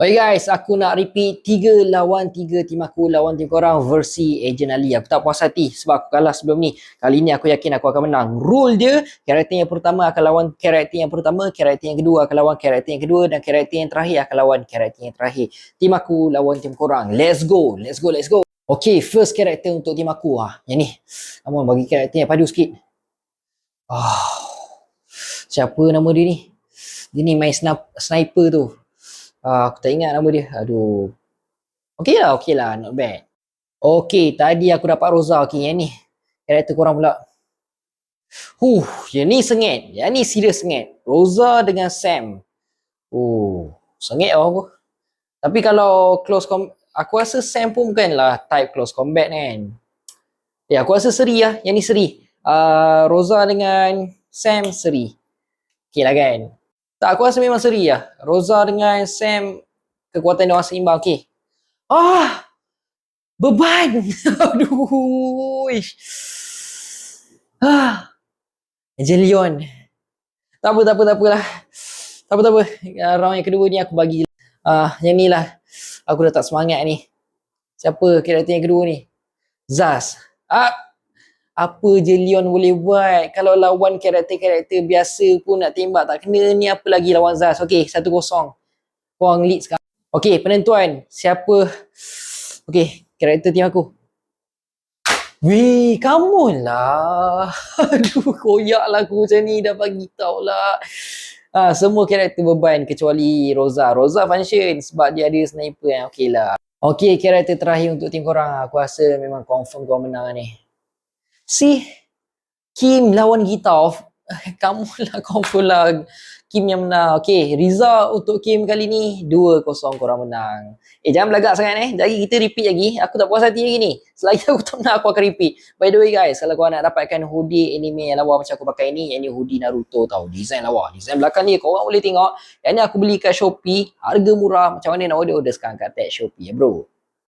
Baik guys, aku nak repeat 3 lawan 3 tim aku lawan tim korang versi Agent Ali. Aku tak puas hati sebab aku kalah sebelum ni. Kali ni aku yakin aku akan menang. Rule dia, karakter yang pertama akan lawan karakter yang pertama, karakter yang kedua akan lawan karakter yang kedua dan karakter yang terakhir akan lawan karakter yang terakhir. Tim aku lawan tim korang. Let's go. Let's go. Let's go. Okay, first karakter untuk tim aku. Yang ni. Come on, bagi karakter yang padu sikit. Siapa nama dia ni? Dia ni main sniper tu. Aku tak ingat nama dia. Aduh. Okey lah. Not bad. Okey, tadi aku dapat Rosa. Okey, yang ni. Karakter korang pula. Yang ni sengit. Yang ni serius sengit. Rosa dengan Sam. Sengit lah aku. Tapi kalau close combat, aku rasa Sam pun bukanlah type close combat kan. Aku rasa seri lah. Yang ni seri. Rosa dengan Sam seri. Okey lah kan. Tak, aku rasa memang seri lah. Rosa dengan Sam, kekuatan dia orang seimbang. Okey. Beban. Aduh. Agent Leon. Tak apalah. Tak apa. Round yang kedua ni aku bagi. Yang ni lah. Aku dah tak semangat ni. Siapa karakter yang kedua ni? Zaz. Apa je Leon boleh buat? Kalau lawan karakter-karakter biasa pun nak tembak tak kena, ni apa lagi lawan Zaz. Okey, 1-0. Korang lead sekarang. Okey, penentuan. Siapa? Okey, karakter tim aku. Weh, come on lah. Aduh, koyak lah aku macam ni. Dah bagi tau lah. Semua karakter beban kecuali Rosa. Rosa function sebab dia ada sniper yang okey lah. Okey, karakter terakhir untuk tim korang. Aku rasa memang confirm korang menang ni. Kim lawan Gita. Kamu lah, confirm lah Kim yang menang. Okay, result untuk Kim kali ni 2-0 korang menang. Jangan belagak sangat Jadi kita repeat lagi. Aku tak puas hati lagi ni. Selagi aku tak menang, aku akan repeat. By the way guys, kalau korang nak dapatkan hoodie anime yang lawa macam aku pakai ni, yang ni hoodie Naruto tau. Design lawa. Design belakang ni korang boleh tengok. Yang ni aku beli kat Shopee. Harga murah. Macam mana nak order sekarang kat tag Shopee bro.